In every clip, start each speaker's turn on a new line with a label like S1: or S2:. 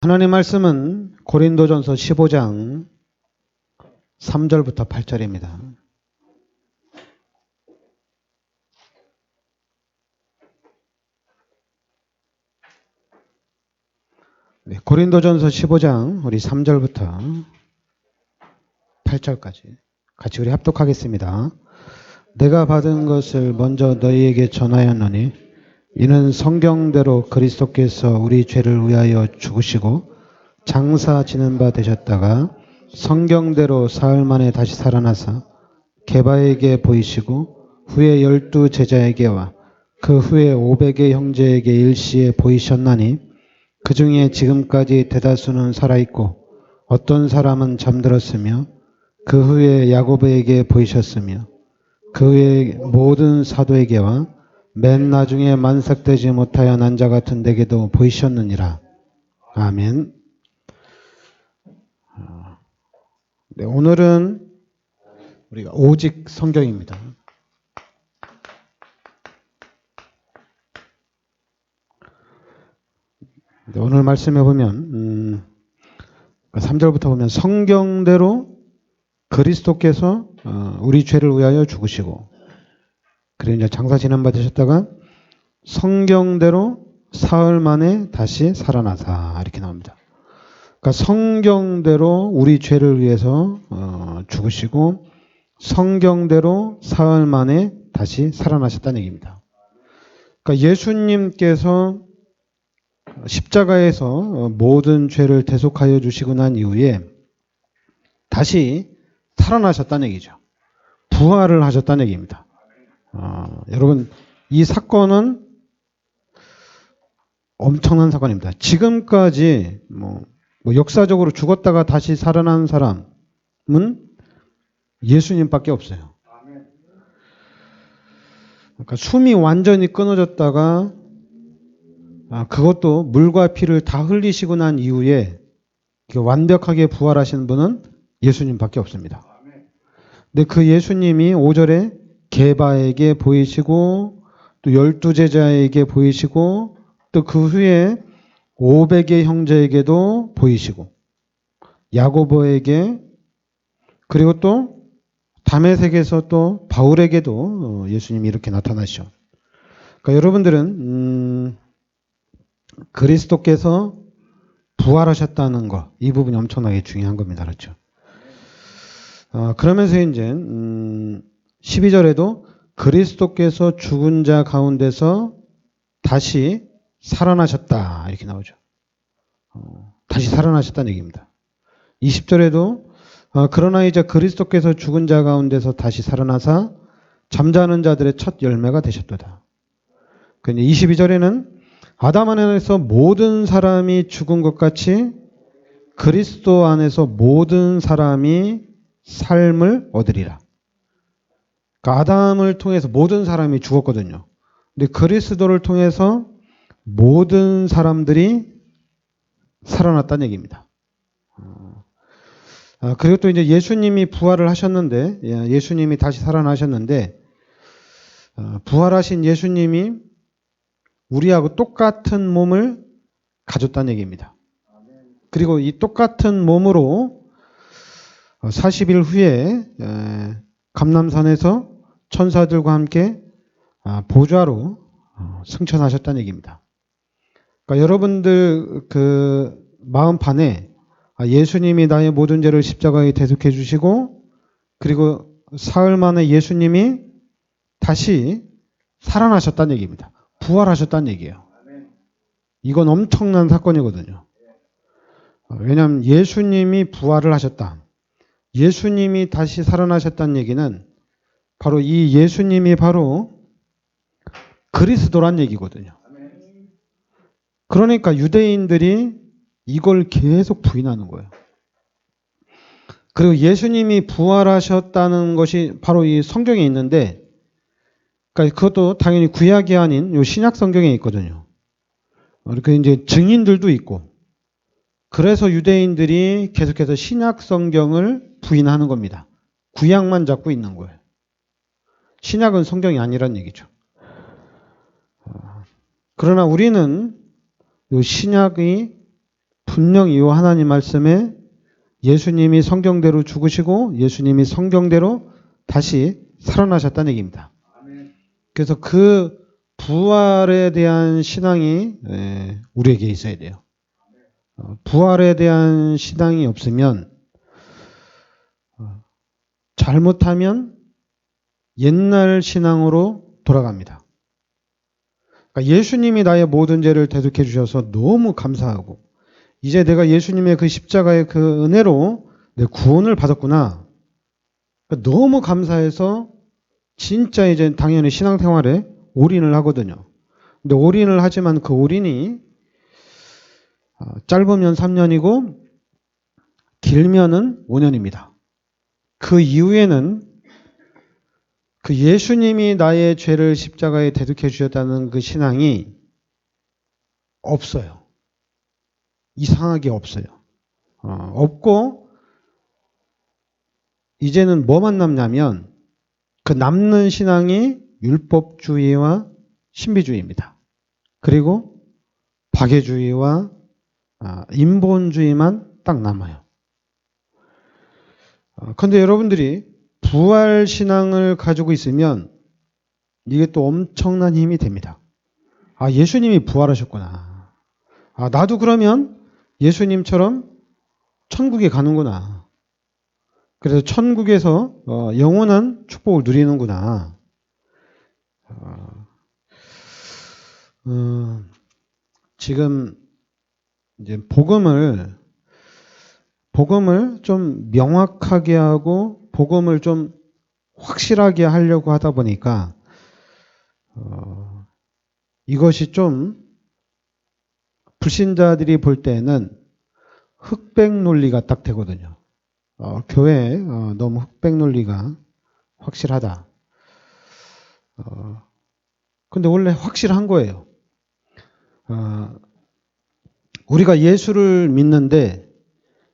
S1: 하나님 말씀은 고린도전서 15장 3절부터 8절입니다. 고린도전서 15장 우리 3절부터 8절까지 같이 우리 합독하겠습니다. 내가 받은 것을 먼저 너희에게 전하였노니 이는 성경대로 그리스도께서 우리 죄를 위하여 죽으시고 장사 지는 바 되셨다가 성경대로 사흘 만에 다시 살아나사 게바에게 보이시고 후에 12 제자에게와 그 후에 500의 형제에게 일시에 보이셨나니 그 중에 지금까지 대다수는 살아있고 어떤 사람은 잠들었으며 그 후에 야고보에게 보이셨으며 그 후에 모든 사도에게와 맨 나중에 만삭되지 못하여 난 자 같은 데게도 보이셨느니라. 아멘. 네, 오늘은 우리가 오직 성경입니다. 네, 오늘 말씀해 보면 3절부터 보면 성경대로 그리스도께서 우리 죄를 위하여 죽으시고 그리고 이제 장사 지난 바 되셨다가 성경대로 사흘 만에 다시 살아나사 이렇게 나옵니다. 그러니까 성경대로 우리 죄를 위해서 죽으시고 성경대로 사흘 만에 다시 살아나셨다는 얘기입니다. 그러니까 예수님께서 십자가에서 모든 죄를 대속하여 주시고 난 이후에 다시 살아나셨다는 얘기죠. 부활을 하셨다는 얘기입니다. 여러분 이 사건은 엄청난 사건입니다. 지금까지 뭐 역사적으로 죽었다가 다시 살아난 사람은 예수님밖에 없어요. 그러니까 숨이 완전히 끊어졌다가 그것도 물과 피를 다 흘리시고 난 이후에 완벽하게 부활하신 분은 예수님밖에 없습니다. 근데 그 예수님이 5절에 게바에게 보이시고 또 12 제자에게 보이시고 또 그 후에 500의 형제에게도 보이시고 야고보에게 그리고 또 다메섹에서 또 바울에게도 예수님이 이렇게 나타나시죠. 그러니까 여러분들은 그리스도께서 부활하셨다는 것, 이 부분이 엄청나게 중요한 겁니다. 그렇죠? 그러면서 이제 12절에도 그리스도께서 죽은 자 가운데서 다시 살아나셨다 이렇게 나오죠. 다시 살아나셨다는 얘기입니다. 20절에도 그러나 이제 그리스도께서 죽은 자 가운데서 다시 살아나사 잠자는 자들의 첫 열매가 되셨도다. 22절에는 아담 안에서 모든 사람이 죽은 것 같이 그리스도 안에서 모든 사람이 삶을 얻으리라. 그러니까 아담을 통해서 모든 사람이 죽었거든요. 근데 그리스도를 통해서 모든 사람들이 살아났다는 얘기입니다. 그리고 또 이제 예수님이 부활을 하셨는데, 예수님이 다시 살아나셨는데, 부활하신 예수님이 우리하고 똑같은 몸을 가졌다는 얘기입니다. 그리고 이 똑같은 몸으로 40일 후에 감람산에서 천사들과 함께 보좌로 승천하셨다는 얘기입니다. 그러니까 여러분들 그 마음판에 예수님이 나의 모든 죄를 십자가에 대속해 주시고 그리고 사흘 만에 예수님이 다시 살아나셨다는 얘기입니다. 부활하셨다는 얘기예요. 이건 엄청난 사건이거든요. 왜냐하면 예수님이 부활을 하셨다. 예수님이 다시 살아나셨다는 얘기는 바로 이 예수님이 바로 그리스도란 얘기거든요. 그러니까 유대인들이 이걸 계속 부인하는 거예요. 그리고 예수님이 부활하셨다는 것이 바로 이 성경에 있는데, 그러니까 그것도 당연히 구약이 아닌 요 신약 성경에 있거든요. 이렇게 이제 증인들도 있고, 그래서 유대인들이 계속해서 신약 성경을 부인하는 겁니다. 구약만 잡고 있는 거예요. 신약은 성경이 아니란 얘기죠. 그러나 우리는 요 신약이 분명히 이 하나님 말씀에 예수님이 성경대로 죽으시고 예수님이 성경대로 다시 살아나셨다는 얘기입니다. 그래서 그 부활에 대한 신앙이 우리에게 있어야 돼요. 부활에 대한 신앙이 없으면 잘못하면 옛날 신앙으로 돌아갑니다. 그러니까 예수님이 나의 모든 죄를 대속해 주셔서 너무 감사하고 이제 내가 예수님의 그 십자가의 그 은혜로 내 구원을 받았구나. 그러니까 너무 감사해서 진짜 이제 당연히 신앙생활에 올인을 하거든요. 근데 올인을 하지만 그 올인이 짧으면 3년이고 길면은 5년입니다. 그 이후에는 그 예수님이 나의 죄를 십자가에 대속해 주셨다는 그 신앙이 없어요. 이상하게 없어요. 없고 이제는 뭐만 남냐면 그 남는 신앙이 율법주의와 신비주의입니다. 그리고 박애주의와 인본주의만 딱 남아요. 그런데 여러분들이 부활신앙을 가지고 있으면 이게 또 엄청난 힘이 됩니다. 예수님이 부활하셨구나. 나도 그러면 예수님처럼 천국에 가는구나. 그래서 천국에서 영원한 축복을 누리는구나. 지금 이제 복음을 좀 명확하게 하고 복음을 좀 확실하게 하려고 하다 보니까 이것이 좀 불신자들이 볼 때는 흑백 논리가 딱 되거든요. 교회에 너무 흑백 논리가 확실하다. 근데 원래 확실한 거예요. 우리가 예수를 믿는데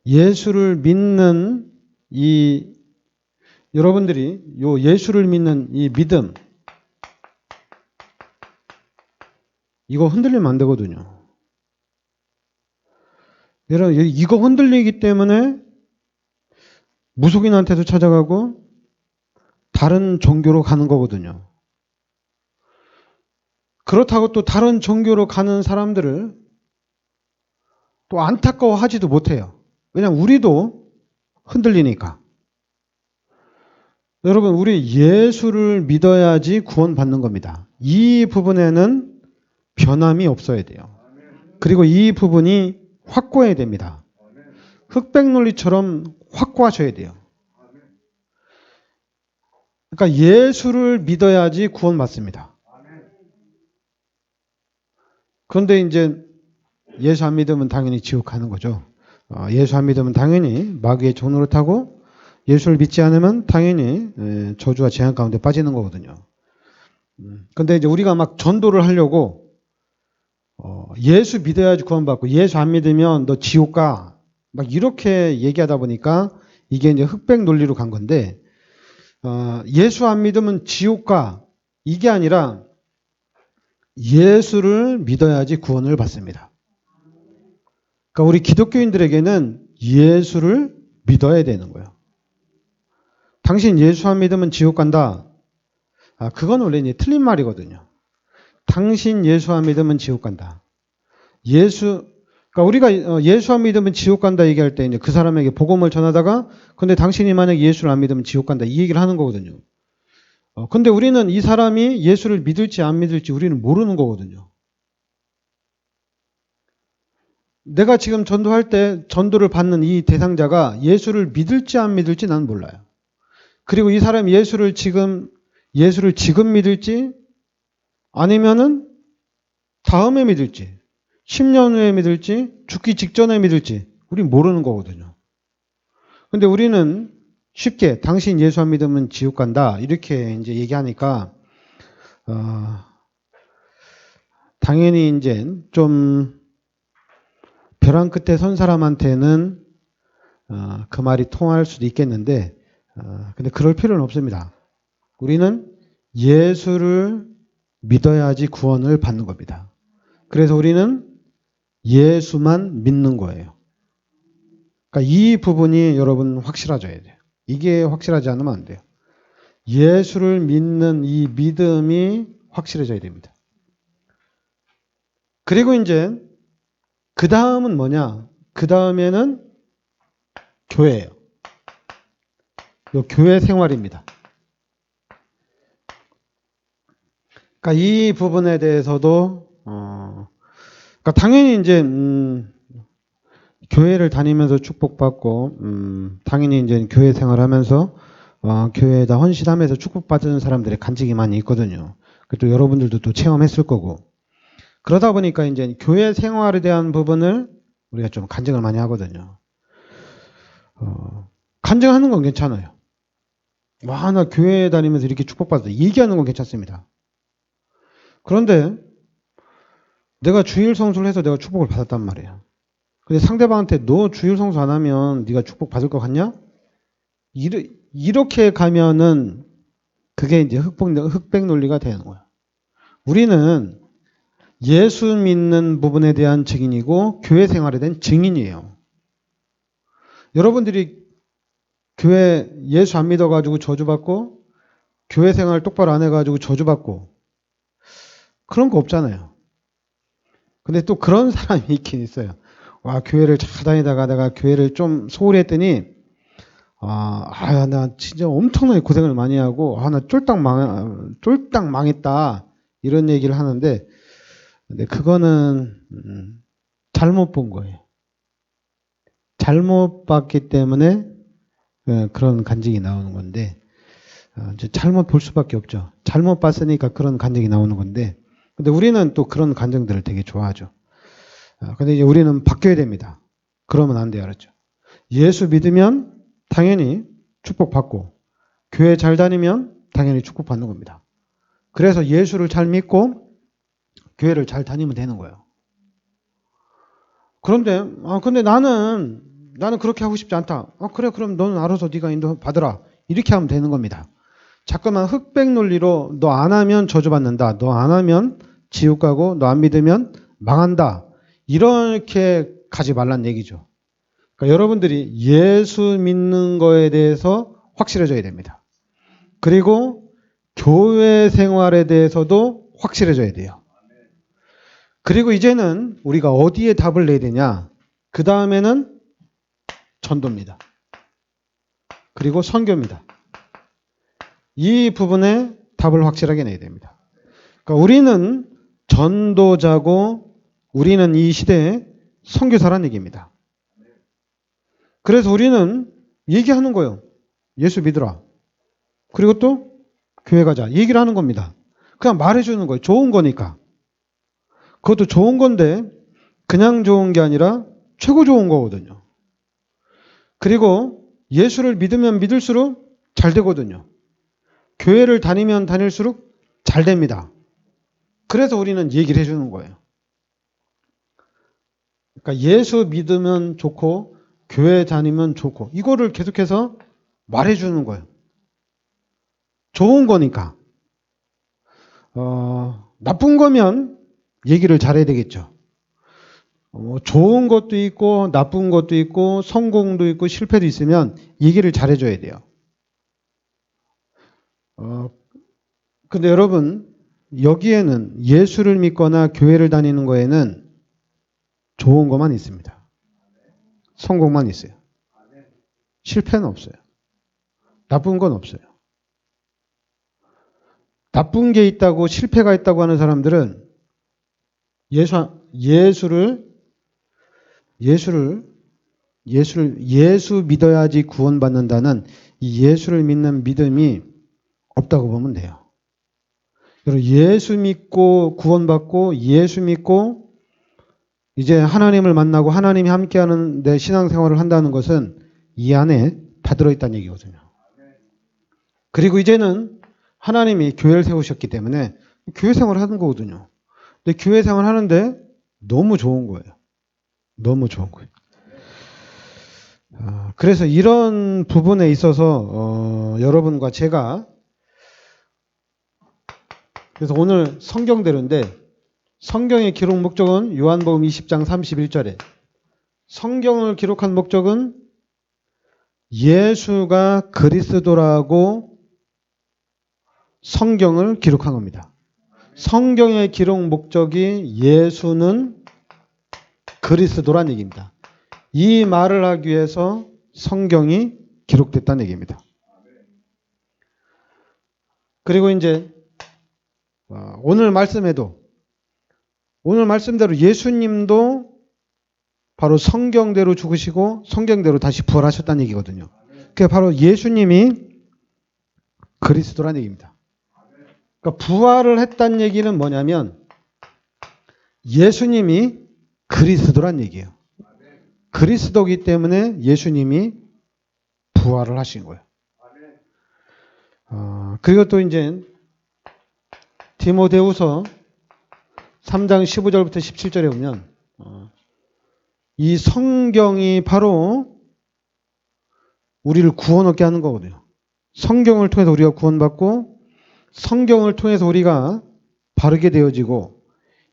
S1: 예수를 믿는 여러분들이 요 예수를 믿는 이 믿음 이거 흔들리면 안 되거든요. 여러분 이거 흔들리기 때문에 무속인한테도 찾아가고 다른 종교로 가는 거거든요. 그렇다고 또 다른 종교로 가는 사람들을 또 안타까워하지도 못해요. 왜냐하면 우리도 흔들리니까. 여러분 우리 예수를 믿어야지 구원받는 겁니다. 이 부분에는 변함이 없어야 돼요. 그리고 이 부분이 확고해야 됩니다. 흑백 논리처럼 확고하셔야 돼요. 그러니까 예수를 믿어야지 구원받습니다. 그런데 이제 예수 안 믿으면 당연히 지옥 가는 거죠. 예수 안 믿으면 당연히 마귀의 종로를 타고 예수를 믿지 않으면 당연히 저주와 재앙 가운데 빠지는 거거든요. 근데 이제 우리가 막 전도를 하려고 예수 믿어야지 구원받고 예수 안 믿으면 너 지옥 가. 막 이렇게 얘기하다 보니까 이게 이제 흑백 논리로 간 건데 예수 안 믿으면 지옥 가. 이게 아니라 예수를 믿어야지 구원을 받습니다. 그러니까 우리 기독교인들에게는 예수를 믿어야 되는 거예요. 당신 예수 안 믿으면 지옥 간다. 그건 원래 이제 틀린 말이거든요. 당신 예수 안 믿으면 지옥 간다. 그러니까 우리가 예수 안 믿으면 지옥 간다 얘기할 때 이제 그 사람에게 복음을 전하다가 근데 당신이 만약에 예수를 안 믿으면 지옥 간다 이 얘기를 하는 거거든요. 근데 우리는 이 사람이 예수를 믿을지 안 믿을지 우리는 모르는 거거든요. 내가 지금 전도할 때 전도를 받는 이 대상자가 예수를 믿을지 안 믿을지 난 몰라요. 그리고 이 사람이 예수를 지금 믿을지 아니면은 다음에 믿을지 10년 후에 믿을지 죽기 직전에 믿을지 우린 모르는 거거든요. 근데 우리는 쉽게 당신 예수 안 믿으면 지옥 간다 이렇게 이제 얘기하니까 당연히 이제 좀 벼랑 끝에 선 사람한테는 그 말이 통할 수도 있겠는데 근데 그럴 필요는 없습니다. 우리는 예수를 믿어야지 구원을 받는 겁니다. 그래서 우리는 예수만 믿는 거예요. 그러니까 이 부분이 여러분 확실해져야 돼요. 이게 확실하지 않으면 안 돼요. 예수를 믿는 이 믿음이 확실해져야 됩니다. 그리고 이제 그 다음은 뭐냐? 그 다음에는 교회예요. 요 교회 생활입니다. 그러니까 이 부분에 대해서도 그러니까 당연히 이제 교회를 다니면서 축복받고 당연히 이제 교회 생활하면서 교회에다 헌신하면서 축복받은 사람들의 간증이 많이 있거든요. 또 여러분들도 또 체험했을 거고. 그러다 보니까 이제 교회 생활에 대한 부분을 우리가 좀 간증을 많이 하거든요. 간증하는 건 괜찮아요. 와, 나 교회 다니면서 이렇게 축복받았다. 얘기하는 건 괜찮습니다. 그런데 내가 주일 성수를 해서 내가 축복을 받았단 말이에요. 근데 상대방한테 너 주일 성수 안 하면 네가 축복 받을 것 같냐? 이렇게 가면은 그게 이제 흑백 논리가 되는 거야. 우리는 예수 믿는 부분에 대한 증인이고 교회 생활에 대한 증인이에요. 여러분들이 교회 예수 안 믿어가지고 저주받고 교회 생활 똑바로 안 해가지고 저주받고 그런 거 없잖아요. 근데 또 그런 사람이 있긴 있어요. 와, 교회를 잘 다니다가 내가 교회를 좀 소홀히 했더니 나 진짜 엄청나게 고생을 많이 하고 나 쫄딱 망했다 이런 얘기를 하는데 근데 그거는 잘못 본 거예요. 잘못 봤기 때문에 그런 간증이 나오는 건데 잘못 볼 수밖에 없죠. 잘못 봤으니까 그런 간증이 나오는 건데 근데 우리는 또 그런 간증들을 되게 좋아하죠. 근데 이제 우리는 바뀌어야 됩니다. 그러면 안 돼요. 알았죠? 예수 믿으면 당연히 축복받고 교회 잘 다니면 당연히 축복받는 겁니다. 그래서 예수를 잘 믿고 교회를 잘 다니면 되는 거예요. 그런데 근데 나는 그렇게 하고 싶지 않다. 그래 그럼 너는 알아서 네가 인도 받으라. 이렇게 하면 되는 겁니다. 자꾸만 흑백 논리로 너 안 하면 저주받는다. 너 안 하면 지옥 가고 너 안 믿으면 망한다. 이렇게 가지 말란 얘기죠. 그러니까 여러분들이 예수 믿는 거에 대해서 확실해져야 됩니다. 그리고 교회 생활에 대해서도 확실해져야 돼요. 그리고 이제는 우리가 어디에 답을 내야 되냐? 그 다음에는 전도입니다. 그리고 선교입니다. 이 부분에 답을 확실하게 내야 됩니다. 그러니까 우리는 전도자고 우리는 이 시대의 선교사라는 얘기입니다. 그래서 우리는 얘기하는 거예요. 예수 믿으라. 그리고 또 교회 가자. 얘기를 하는 겁니다. 그냥 말해주는 거예요. 좋은 거니까. 그것도 좋은 건데 그냥 좋은 게 아니라 최고 좋은 거거든요. 그리고 예수를 믿으면 믿을수록 잘 되거든요. 교회를 다니면 다닐수록 잘 됩니다. 그래서 우리는 얘기를 해주는 거예요. 그러니까 예수 믿으면 좋고 교회 다니면 좋고 이거를 계속해서 말해주는 거예요. 좋은 거니까. 나쁜 거면 얘기를 잘해야 되겠죠. 좋은 것도 있고 나쁜 것도 있고 성공도 있고 실패도 있으면 얘기를 잘해줘야 돼요. 근데 여러분 여기에는 예수를 믿거나 교회를 다니는 거에는 좋은 것만 있습니다. 성공만 있어요. 실패는 없어요. 나쁜 건 없어요. 나쁜 게 있다고 실패가 있다고 하는 사람들은 예수 믿어야지 구원받는다는 이 예수를 믿는 믿음이 없다고 보면 돼요. 여러분 예수 믿고 구원받고 예수 믿고 이제 하나님을 만나고 하나님이 함께하는 내 신앙생활을 한다는 것은 이 안에 다 들어있다는 얘기거든요. 그리고 이제는 하나님이 교회를 세우셨기 때문에 교회 생활을 하는 거거든요. 근데 교회 생활을 하는데 너무 좋은 거예요. 너무 좋은 거예요. 그래서 이런 부분에 있어서 여러분과 제가 그래서 오늘 성경대로인데 성경의 기록 목적은 요한복음 20장 31절에 성경을 기록한 목적은 예수가 그리스도라고 성경을 기록한 겁니다. 성경의 기록 목적이 예수는 그리스도란 얘기입니다. 이 말을 하기 위해서 성경이 기록됐다는 얘기입니다. 그리고 이제 오늘 말씀대로 예수님도 바로 성경대로 죽으시고 성경대로 다시 부활하셨다는 얘기거든요. 그게 바로 예수님이 그리스도란 얘기입니다. 그러니까 부활을 했다는 얘기는 뭐냐면 예수님이 그리스도란 얘기예요. 그리스도이기 때문에 예수님이 부활을 하신 거예요. 그리고 또 이제 디모데후서 3장 15절부터 17절에 보면 이 성경이 바로 우리를 구원 얻게 하는 거거든요. 성경을 통해서 우리가 구원받고 성경을 통해서 우리가 바르게 되어지고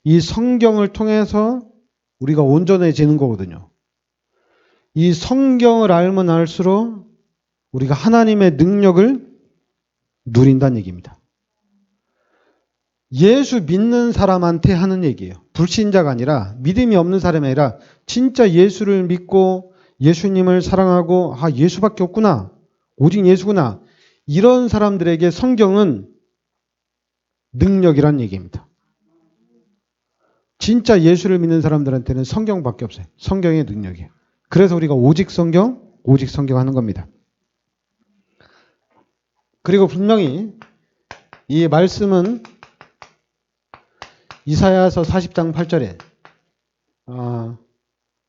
S1: 이 성경을 통해서 우리가 온전해지는 거거든요. 이 성경을 알면 알수록 우리가 하나님의 능력을 누린다는 얘기입니다. 예수 믿는 사람한테 하는 얘기예요. 불신자가 아니라 믿음이 없는 사람이 아니라 진짜 예수를 믿고 예수님을 사랑하고 예수밖에 없구나. 오직 예수구나. 이런 사람들에게 성경은 능력이란 얘기입니다. 진짜 예수를 믿는 사람들한테는 성경밖에 없어요. 성경의 능력이에요. 그래서 우리가 오직 성경 하는 겁니다. 그리고 분명히 이 말씀은 이사야서 40장 8절에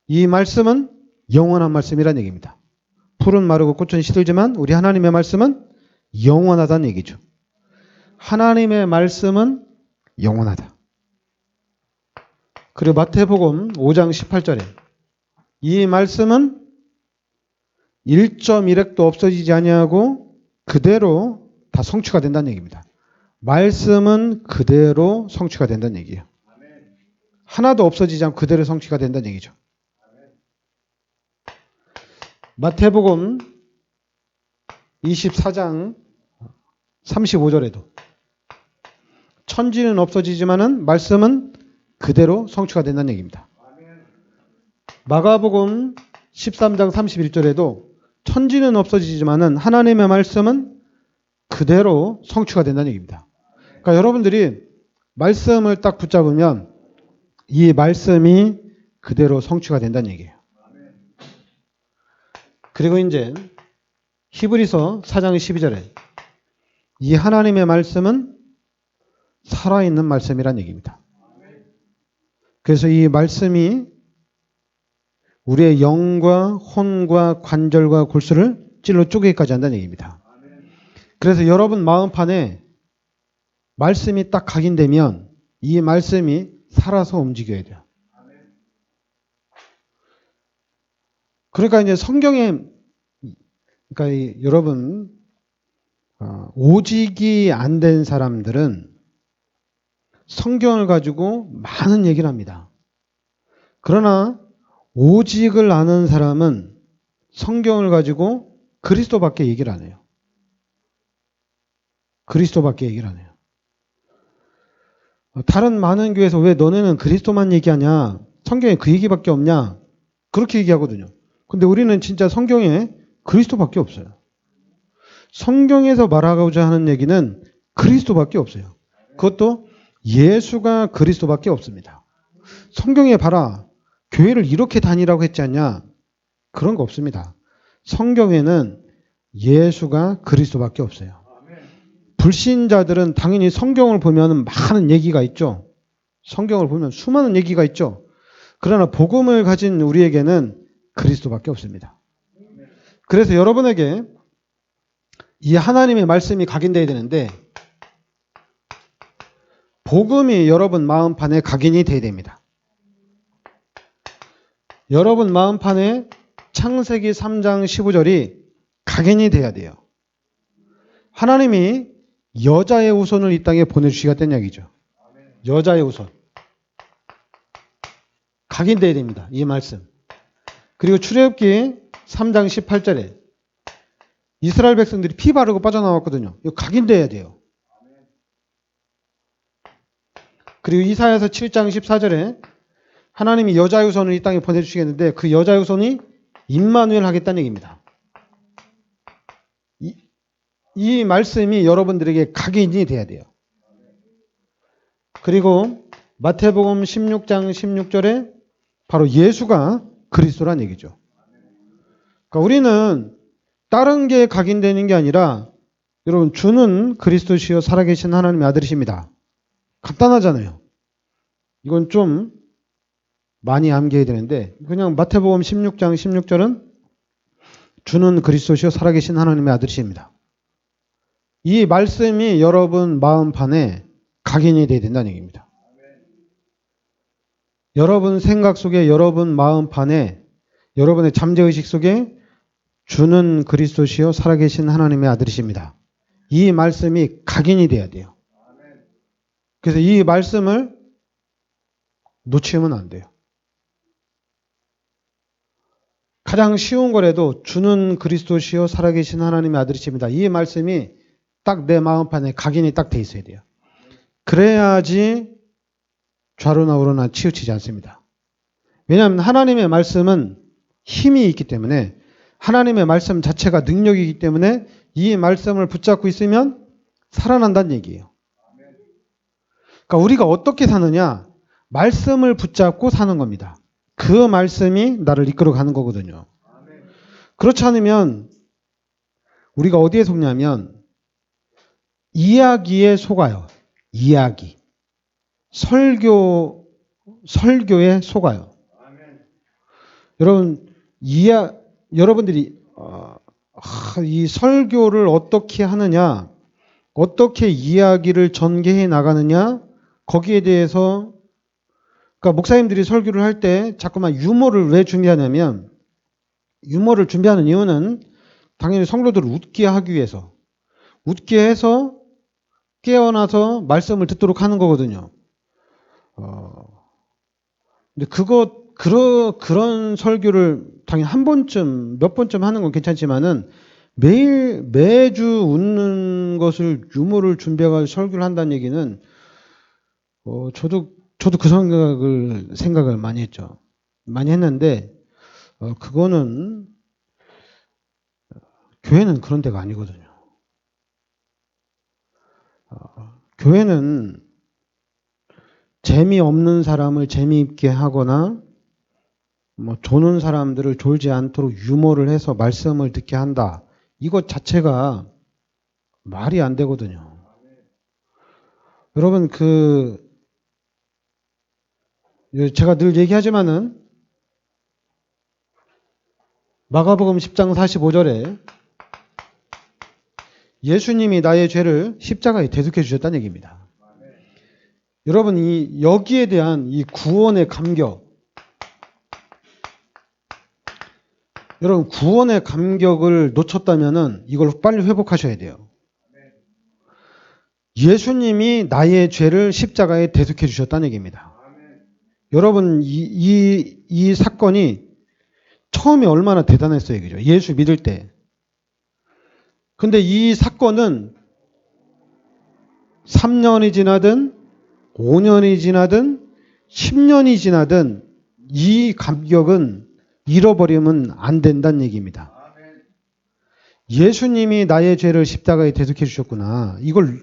S1: 이 말씀은 영원한 말씀이라는 얘기입니다. 풀은 마르고 꽃은 시들지만 우리 하나님의 말씀은 영원하다는 얘기죠. 하나님의 말씀은 영원하다. 그리고 마태복음 5장 18절에 이 말씀은 1.1획도 없어지지 아니하고 그대로 다 성취가 된다는 얘기입니다. 말씀은 그대로 성취가 된다는 얘기예요. 하나도 없어지지 않고 그대로 성취가 된다는 얘기죠. 마태복음 24장 35절에도 천지는 없어지지만은 말씀은 그대로 성취가 된다는 얘기입니다. 마가복음 13장 31절에도 천지는 없어지지만은 하나님의 말씀은 그대로 성취가 된다는 얘기입니다. 그러니까 여러분들이 말씀을 딱 붙잡으면 이 말씀이 그대로 성취가 된다는 얘기예요. 그리고 이제 히브리서 4장 12절에 이 하나님의 말씀은 살아있는 말씀이란 얘기입니다. 그래서 이 말씀이 우리의 영과 혼과 관절과 골수를 찔러 쪼개기까지 한다는 얘기입니다. 그래서 여러분 마음판에 말씀이 딱 각인되면 이 말씀이 살아서 움직여야 돼요. 그러니까 이제 성경에 그러니까 여러분 오직이 안 된 사람들은 성경을 가지고 많은 얘기를 합니다. 그러나 오직을 아는 사람은 성경을 가지고 그리스도밖에 얘기를 안 해요. 그리스도밖에 얘기를 안 해요. 다른 많은 교회에서 왜 너네는 그리스도만 얘기하냐? 성경에 그 얘기밖에 없냐? 그렇게 얘기하거든요. 근데 우리는 진짜 성경에 그리스도밖에 없어요. 성경에서 말하고자 하는 얘기는 그리스도밖에 없어요. 그것도 예수가 그리스도밖에 없습니다. 성경에 봐라. 교회를 이렇게 다니라고 했지 않냐? 그런 거 없습니다. 성경에는 예수가 그리스도밖에 없어요. 불신자들은 당연히 성경을 보면 많은 얘기가 있죠. 성경을 보면 수많은 얘기가 있죠. 그러나 복음을 가진 우리에게는 그리스도밖에 없습니다. 그래서 여러분에게 이 하나님의 말씀이 각인되어야 되는데 복음이 여러분 마음판에 각인이 되어야 됩니다. 여러분 마음판에 창세기 3장 15절이 각인이 돼야 돼요. 하나님이 여자의 후손을 이 땅에 보내주시겠다는 이야기죠. 여자의 후손. 각인돼야 됩니다. 이 말씀. 그리고 출애굽기 3장 18절에 이스라엘 백성들이 피 바르고 빠져나왔거든요. 이거 각인돼야 돼요. 그리고 이사야서 7장 14절에 하나님이 여자 후손을 이 땅에 보내주시겠는데 그 여자 후손이 임마누엘 하겠다는 얘기입니다. 이 말씀이 여러분들에게 각인이 돼야 돼요. 그리고 마태복음 16장 16절에 바로 예수가 그리스도란 얘기죠. 그러니까 우리는 다른 게 각인되는 게 아니라 여러분 주는 그리스도시요 살아계신 하나님의 아들이십니다. 간단하잖아요. 이건 좀 많이 암기해야 되는데 그냥 마태복음 16장 16절은 주는 그리스도시요 살아계신 하나님의 아들이십니다. 이 말씀이 여러분 마음판에 각인이 돼야 된다는 얘기입니다. 여러분 생각 속에 여러분 마음판에 여러분의 잠재의식 속에 주는 그리스도시요 살아계신 하나님의 아들이십니다. 이 말씀이 각인이 돼야 돼요. 그래서 이 말씀을 놓치면 안 돼요. 가장 쉬운 거라도 주는 그리스도시요 살아계신 하나님의 아들이십니다. 이 말씀이 딱 내 마음판에 각인이 딱 돼 있어야 돼요. 그래야지 좌로나 우로나 치우치지 않습니다. 왜냐하면 하나님의 말씀은 힘이 있기 때문에 하나님의 말씀 자체가 능력이기 때문에 이 말씀을 붙잡고 있으면 살아난다는 얘기예요. 그러니까 우리가 어떻게 사느냐? 말씀을 붙잡고 사는 겁니다. 그 말씀이 나를 이끌어가는 거거든요. 그렇지 않으면 우리가 어디에 속냐면 이야기에 속아요. 이야기. 설교에 속아요. 여러분들이 이 설교를 어떻게 하느냐, 어떻게 이야기를 전개해 나가느냐, 거기에 대해서 그러니까 목사님들이 설교를 할 때 자꾸만 유머를 왜 준비하냐면 유머를 준비하는 이유는 당연히 성도들을 웃게 하기 위해서 웃게 해서 깨어나서 말씀을 듣도록 하는 거거든요. 근데 그런 설교를 당연히 한 번쯤, 몇 번쯤 하는 건 괜찮지만은 매주 웃는 것을 유머를 준비해가지고 설교를 한다는 얘기는, 저도 그 생각을 많이 했죠. 많이 했는데, 그거는, 교회는 그런 데가 아니거든요. 교회는 재미없는 사람을 재미있게 하거나 조는 사람들을 졸지 않도록 유머를 해서 말씀을 듣게 한다. 이것 자체가 말이 안 되거든요. 여러분 제가 늘 얘기하지만은 마가복음 10장 45절에 예수님이 나의 죄를 십자가에 대속해 주셨다는 얘기입니다. 여러분 여기에 대한 이 구원의 감격, 여러분 구원의 감격을 놓쳤다면은 이걸 빨리 회복하셔야 돼요. 예수님이 나의 죄를 십자가에 대속해 주셨다는 얘기입니다. 여러분 이 사건이 처음에 얼마나 대단했어요, 그죠? 예수 믿을 때. 근데 이 사건은 3년이 지나든 5년이 지나든 10년이 지나든 이 감격은 잃어버리면 안 된다는 얘기입니다. 예수님이 나의 죄를 십자가에 대속해 주셨구나. 이걸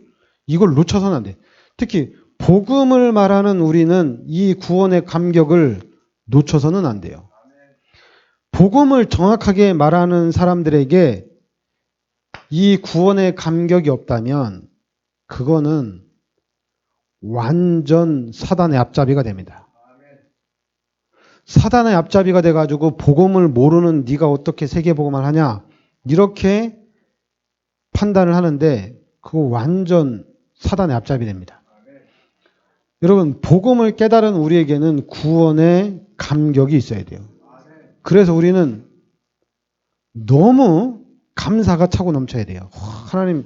S1: 놓쳐서는 안 돼. 특히 복음을 말하는 우리는 이 구원의 감격을 놓쳐서는 안 돼요. 복음을 정확하게 말하는 사람들에게 이 구원의 감격이 없다면 그거는 완전 사단의 앞잡이가 됩니다. 사단의 앞잡이가 돼가지고 복음을 모르는 네가 어떻게 세계복음을 하냐 이렇게 판단을 하는데 그거 완전 사단의 앞잡이 됩니다. 여러분 복음을 깨달은 우리에게는 구원의 감격이 있어야 돼요. 그래서 우리는 너무 감사가 차고 넘쳐야 돼요. 하나님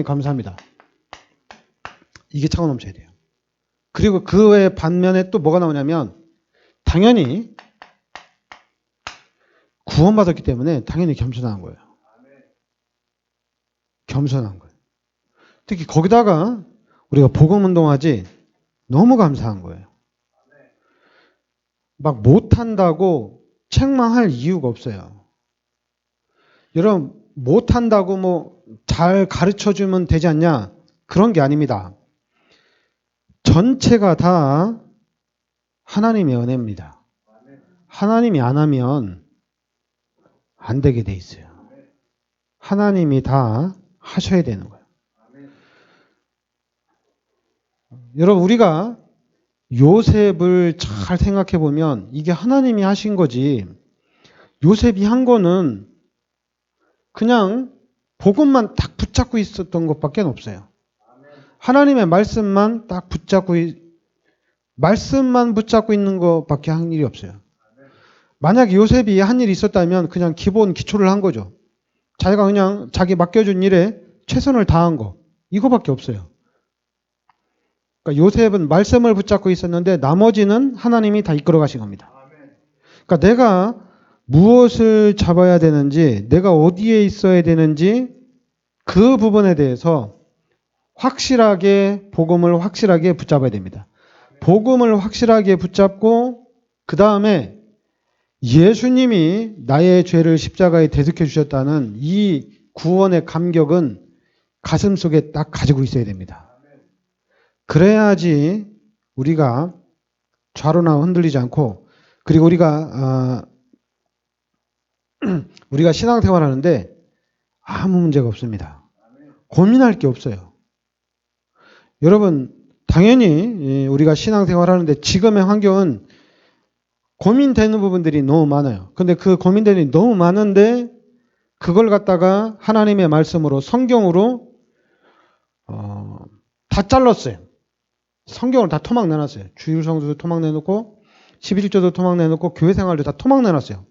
S1: 감사합니다. 이게 차고 넘쳐야 돼요. 그리고 그 외 반면에 또 뭐가 나오냐면 당연히 구원받았기 때문에 당연히 겸손한 거예요. 겸손한 거예요. 특히 거기다가 우리가 복음 운동하지 너무 감사한 거예요. 막 못한다고 책망할 이유가 없어요. 여러분, 못한다고 뭐 잘 가르쳐 주면 되지 않냐? 그런 게 아닙니다. 전체가 다 하나님의 은혜입니다. 하나님이 안 하면 안 되게 돼 있어요. 하나님이 다 하셔야 되는 거예요. 여러분, 우리가 요셉을 잘 생각해 보면 이게 하나님이 하신 거지, 요셉이 한 거는 그냥 복음만 딱 붙잡고 있었던 것밖에 없어요. 하나님의 말씀만 딱 말씀만 붙잡고 있는 것밖에 한 일이 없어요. 만약에 요셉이 한 일이 있었다면 그냥 기본 기초를 한 거죠. 자기가 그냥 자기 맡겨준 일에 최선을 다한 거, 이거밖에 없어요. 그러니까 요셉은 말씀을 붙잡고 있었는데 나머지는 하나님이 다 이끌어 가신 겁니다. 그러니까 내가 무엇을 잡아야 되는지, 내가 어디에 있어야 되는지 그 부분에 대해서 확실하게, 복음을 확실하게 붙잡아야 됩니다. 복음을 확실하게 붙잡고 그 다음에 예수님이 나의 죄를 십자가에 대속해 주셨다는 이 구원의 감격은 가슴속에 딱 가지고 있어야 됩니다. 그래야지 우리가 좌로나 흔들리지 않고, 그리고 우리가 신앙생활하는데 아무 문제가 없습니다. 고민할 게 없어요. 여러분, 당연히 우리가 신앙생활하는데 지금의 환경은 고민되는 부분들이 너무 많아요. 근데 그 고민들이 너무 많은데 그걸 갖다가 하나님의 말씀으로, 성경으로 다 잘랐어요. 성경을 다 토막 내놨어요. 주일성수도 토막 내놓고 11조도 토막 내놓고 교회 생활도 다 토막 내놨어요.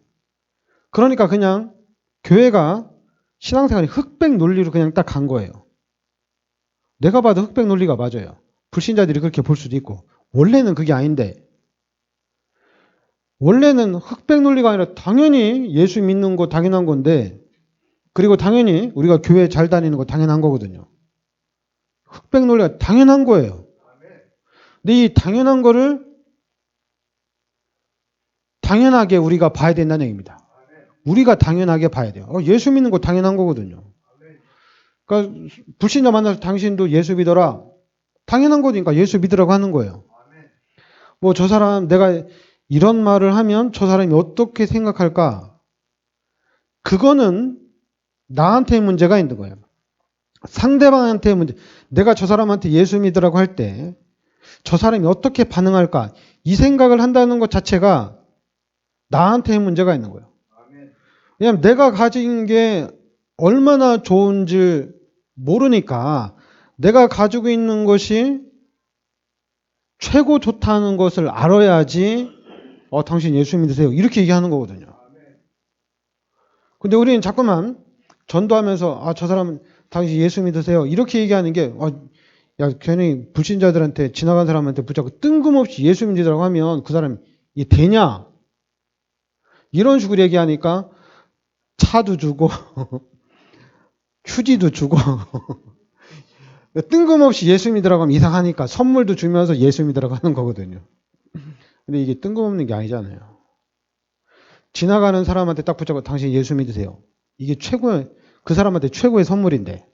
S1: 그러니까 그냥 교회가 신앙생활이 흑백 논리로 그냥 딱 간 거예요. 내가 봐도 흑백 논리가 맞아요. 불신자들이 그렇게 볼 수도 있고. 원래는 그게 아닌데, 원래는 흑백 논리가 아니라 당연히 예수 믿는 거 당연한 건데, 그리고 당연히 우리가 교회 잘 다니는 거 당연한 거거든요. 흑백 논리가 당연한 거예요. 근데 이 당연한 거를 당연하게 우리가 봐야 된다는 얘기입니다. 우리가 당연하게 봐야 돼요. 예수 믿는 거 당연한 거거든요. 그러니까 불신자 만나서 당신도 예수 믿어라. 당연한 거니까 예수 믿으라고 하는 거예요. 뭐 저 사람, 내가 이런 말을 하면 저 사람이 어떻게 생각할까? 그거는 나한테 문제가 있는 거예요. 상대방한테 문제. 내가 저 사람한테 예수 믿으라고 할 때 저 사람이 어떻게 반응할까? 이 생각을 한다는 것 자체가 나한테 문제가 있는 거예요. 왜냐하면 내가 가진 게 얼마나 좋은지 모르니까, 내가 가지고 있는 것이 최고 좋다는 것을 알아야지 당신 예수 믿으세요, 이렇게 얘기하는 거거든요. 근데 우리는 자꾸만 전도하면서 저 사람은 당신 예수 믿으세요, 이렇게 얘기하는 게 야, 괜히 불신자들한테, 지나간 사람한테 붙잡고 뜬금없이 예수 믿으라고 하면 그 사람이 이게 되냐? 이런 식으로 얘기하니까 차도 주고 휴지도 주고 뜬금없이 예수 믿으라고 하면 이상하니까 선물도 주면서 예수 믿으라고 하는 거거든요. 근데 이게 뜬금없는 게 아니잖아요. 지나가는 사람한테 딱 붙잡고 당신 예수 믿으세요, 이게 그 사람한테 최고의 선물인데,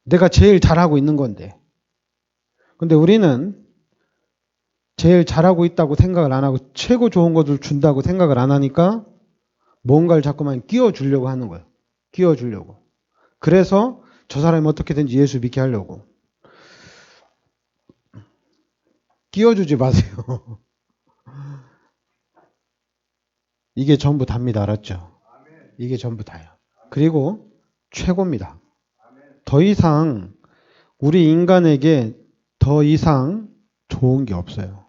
S1: 내가 제일 잘하고 있는 건데. 근데 우리는 제일 잘하고 있다고 생각을 안 하고 최고 좋은 것을 준다고 생각을 안 하니까 뭔가를 자꾸만 끼워주려고 하는 거예요. 끼워주려고. 그래서 저 사람이 어떻게든지 예수 믿게 하려고. 끼워주지 마세요. 이게 전부 답니다. 알았죠? 이게 전부 다예요. 그리고 최고입니다. 더 이상 우리 인간에게 더 이상 좋은 게 없어요.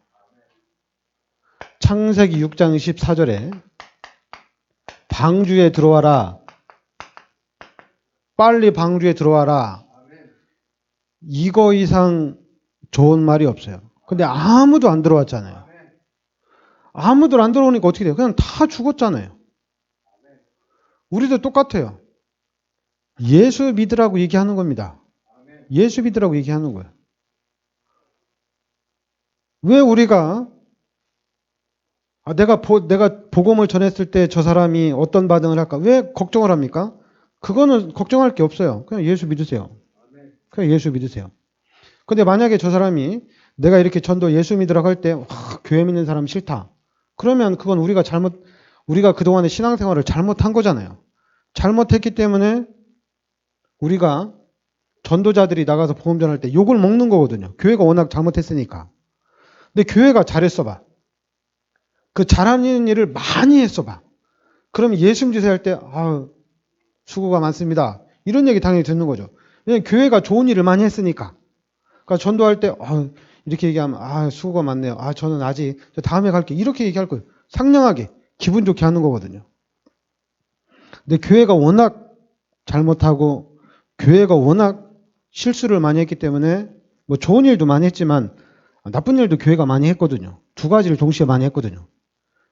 S1: 창세기 6장 14절에 방주에 들어와라. 빨리 방주에 들어와라. 이거 이상 좋은 말이 없어요. 근데 아무도 안 들어왔잖아요. 아무도 안 들어오니까 어떻게 돼요? 그냥 다 죽었잖아요. 우리도 똑같아요. 예수 믿으라고 얘기하는 겁니다. 예수 믿으라고 얘기하는 거예요. 왜 우리가 내가 복음을 전했을 때 저 사람이 어떤 반응을 할까? 왜 걱정을 합니까? 그거는 걱정할 게 없어요. 그냥 예수 믿으세요. 그냥 예수 믿으세요. 근데 만약에 저 사람이 내가 이렇게 전도 예수 믿으라고 할 때 교회 믿는 사람 싫다. 그러면 그건 우리가 그동안의 신앙생활을 잘못한 거잖아요. 잘못했기 때문에 우리가 전도자들이 나가서 복음 전할 때 욕을 먹는 거거든요. 교회가 워낙 잘못했으니까. 근데 교회가 잘했어 봐. 그 잘하는 일을 많이 했어 봐. 그럼 예수 믿으세요 할 때 수고가 많습니다. 이런 얘기 당연히 듣는 거죠. 왜냐면 교회가 좋은 일을 많이 했으니까. 그러니까 전도할 때 이렇게 얘기하면 수고가 많네요. 저는 아직 다음에 갈게요. 이렇게 얘기할 거예요. 상냥하게 기분 좋게 하는 거거든요. 근데 교회가 워낙 잘못하고 교회가 워낙 실수를 많이 했기 때문에 뭐 좋은 일도 많이 했지만 나쁜 일도 교회가 많이 했거든요. 두 가지를 동시에 많이 했거든요.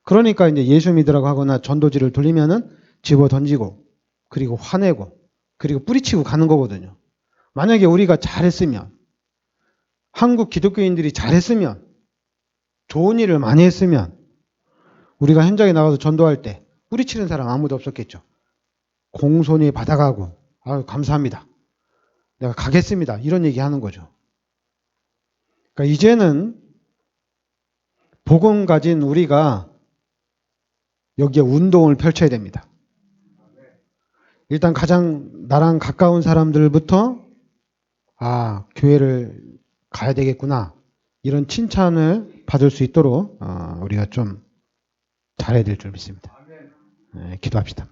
S1: 그러니까 이제 예수 믿으라고 하거나 전도지를 돌리면은 집어 던지고 그리고 화내고 그리고 뿌리치고 가는 거거든요. 만약에 우리가 잘했으면 한국 기독교인들이 잘했으면 좋은 일을 많이 했으면 우리가 현장에 나가서 전도할 때 뿌리치는 사람 아무도 없었겠죠. 공손히 받아가고 감사합니다. 내가 가겠습니다. 이런 얘기 하는 거죠. 그러니까 이제는 복음 가진 우리가 여기에 운동을 펼쳐야 됩니다. 일단 가장 나랑 가까운 사람들부터 교회를 가야 되겠구나. 이런 칭찬을 받을 수 있도록 우리가 좀 잘해야 될 줄 믿습니다. 기도합시다.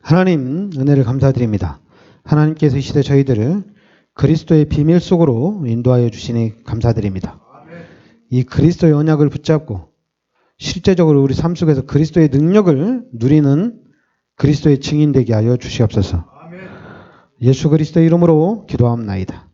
S1: 하나님 은혜를 감사드립니다. 하나님께서 이 시대 저희들을 그리스도의 비밀 속으로 인도하여 주시니 감사드립니다. 이 그리스도의 언약을 붙잡고 실제적으로 우리 삶 속에서 그리스도의 능력을 누리는 그리스도의 증인 되게 하여 주시옵소서. 예수 그리스도의 이름으로 기도하옵나이다.